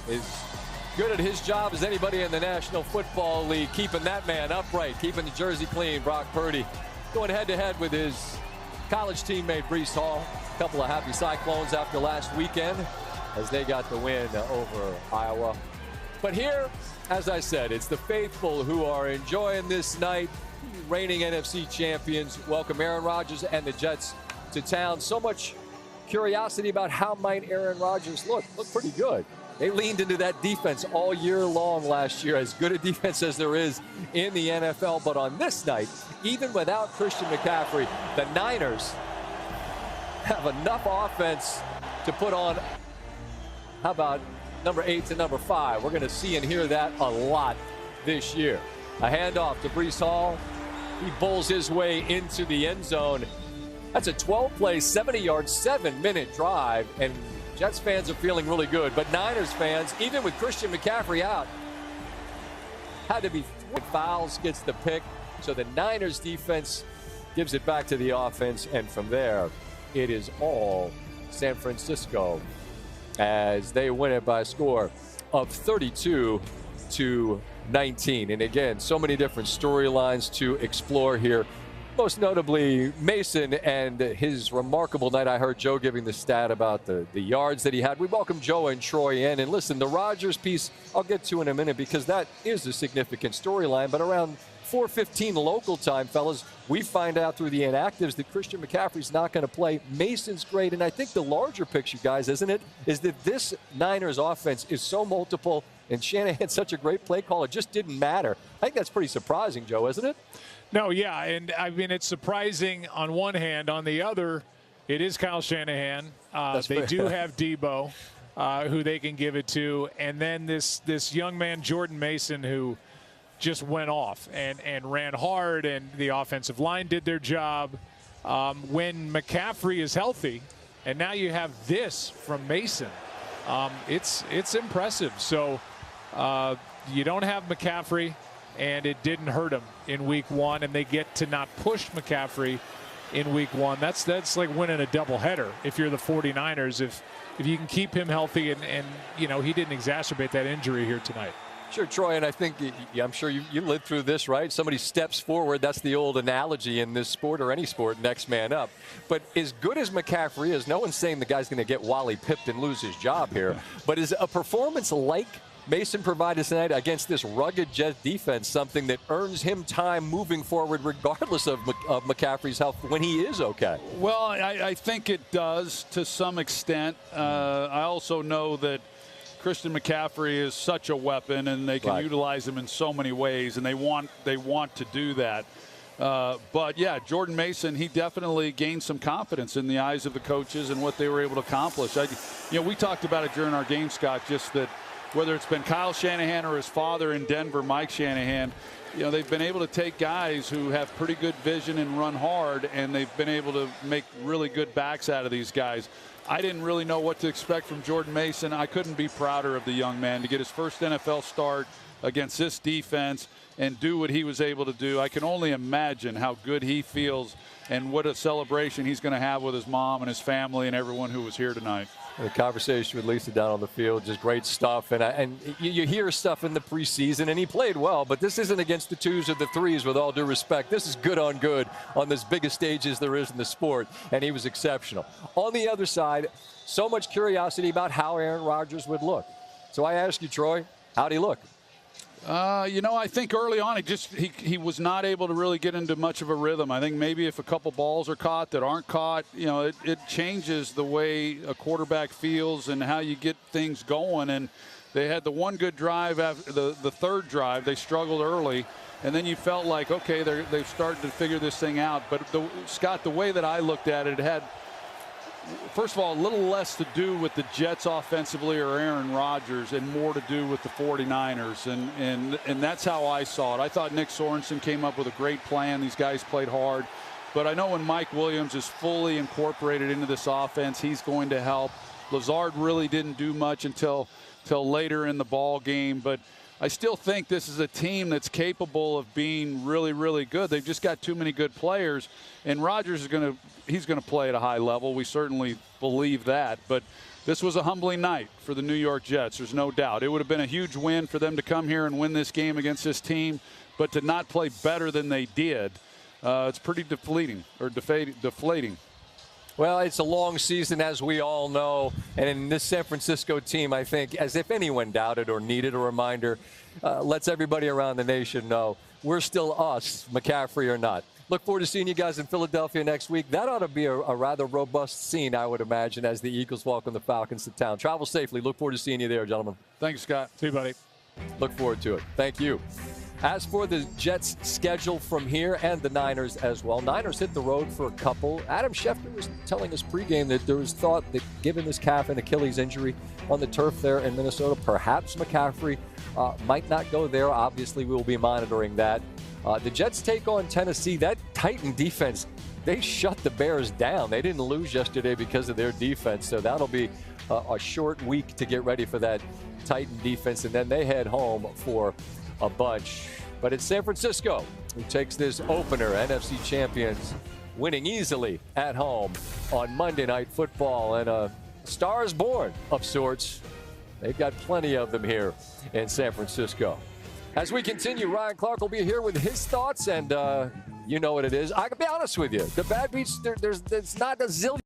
is good at his job as anybody in the National Football League, keeping that man upright, keeping the jersey clean. Brock Purdy going head-to-head with his college teammate Breece Hall. A couple of happy Cyclones after last weekend as they got the win over Iowa. But here, as I said, it's the faithful who are enjoying this night. Reigning NFC champions welcome Aaron Rodgers and the Jets to town. So much curiosity about how might Aaron Rodgers look. Look pretty good. They leaned into that defense all year long last year, as good a defense as there is in the NFL. But on this night, even without Christian McCaffrey, the Niners have enough offense to put on, how about number 8 to number 5? We're going to see and hear that a lot this year. A handoff to Breece Hall. He bowls his way into the end zone. That's a 12-play, 70-yard, 7-minute drive, and Jets fans are feeling really good. But Niners fans, even with Christian McCaffrey out, had to be fouls, gets the pick. So the Niners defense gives it back to the offense, and from there, it is all San Francisco as they win it by a score of 32-19. And again, so many different storylines to explore here. Most notably, Mason and his remarkable night. I heard Joe giving the stat about the yards that he had. We welcome Joe and Troy in. And listen, the Rodgers piece, I'll get to in a minute because that is a significant storyline. But around 4:15 local time, fellas, we find out through the inactives that Christian McCaffrey's not going to play. Mason's great. And I think the larger picture, guys, isn't it, is that this Niners offense is so multiple and Shanahan's such a great play call. It just didn't matter. I think that's pretty surprising, Joe, isn't it? No, yeah, and I mean, it's surprising on one hand. On the other, it is Kyle Shanahan. They do have Debo, who they can give it to. And then this young man, Jordan Mason, who just went off and ran hard, and the offensive line did their job. When McCaffrey is healthy, and now you have this from Mason, it's impressive. So you don't have McCaffrey, and it didn't hurt him in week 1, and they get to not push McCaffrey in week 1. That's like winning a doubleheader if you're the 49ers, if you can keep him healthy and you know, he didn't exacerbate that injury here tonight. Sure, Troy, and I think, I'm sure you lived through this, right? Somebody steps forward. That's the old analogy in this sport or any sport, next man up. But as good as McCaffrey is, no one's saying the guy's going to get Wally pipped and lose his job here. But is a performance like Mason provided tonight against this rugged Jet defense something that earns him time moving forward regardless of McCaffrey's health when he is okay? Well, I think it does to some extent. I also know that Christian McCaffrey is such a weapon, and they can utilize him in so many ways, and they want to do that. But, yeah, Jordan Mason, he definitely gained some confidence in the eyes of the coaches and what they were able to accomplish. We talked about it during our game, Scott, just that whether it's been Kyle Shanahan or his father in Denver, Mike Shanahan, they've been able to take guys who have pretty good vision and run hard, and they've been able to make really good backs out of these guys. I didn't really know what to expect from Jordan Mason. I couldn't be prouder of the young man to get his first NFL start against this defense and do what he was able to do. I can only imagine how good he feels and what a celebration he's going to have with his mom and his family and everyone who was here tonight. The conversation with Lisa down on the field, just great stuff. And you hear stuff in the preseason, and he played well, but this isn't against the 2s or the 3s with all due respect. This is good on this biggest stages there is in the sport, and he was exceptional. On the other side, so much curiosity about how Aaron Rodgers would look. So I ask you, Troy, how'd he look? I think early on he was not able to really get into much of a rhythm. I think maybe if a couple balls are caught that aren't caught, it changes the way a quarterback feels and how you get things going. And they had the one good drive after the third drive. They struggled early, and then you felt like, okay, they've started to figure this thing out. But Scott, the way that I looked at it, it had, first of all, a little less to do with the Jets offensively or Aaron Rodgers and more to do with the 49ers. And that's how I saw it. I thought Nick Sorensen came up with a great plan. These guys played hard. But I know when Mike Williams is fully incorporated into this offense, he's going to help. Lazard really didn't do much until later in the ball game. But I still think this is a team that's capable of being really, really good. They've just got too many good players. And Rodgers is going to play at a high level. We certainly believe that. But this was a humbling night for the New York Jets. There's no doubt. It would have been a huge win for them to come here and win this game against this team, but to not play better than they did, it's pretty deflating. Well, it's a long season, as we all know. And in this San Francisco team, I think, as if anyone doubted or needed a reminder, lets everybody around the nation know we're still us, McCaffrey or not. Look forward to seeing you guys in Philadelphia next week. That ought to be a rather robust scene, I would imagine, as the Eagles welcome the Falcons to town. Travel safely. Look forward to seeing you there, gentlemen. Thanks, Scott. See you, buddy. Look forward to it. Thank you. As for the Jets' schedule from here and the Niners as well, Niners hit the road for a couple. Adam Schefter was telling us pregame that there was thought that given this calf and Achilles injury on the turf there in Minnesota, perhaps McCaffrey might not go there. Obviously, we will be monitoring that. The Jets take on Tennessee. That Titan defense, they shut the Bears down. They didn't lose yesterday because of their defense, so that'll be a short week to get ready for that Titan defense, and then they head home for a bunch. But it's San Francisco who takes this opener, NFC champions, winning easily at home on Monday Night Football, and a star is born of sorts. They've got plenty of them here in San Francisco. As we continue, Ryan Clark will be here with his thoughts, and you know what it is. I can be honest with you. The Bad Beats, there's not a zillion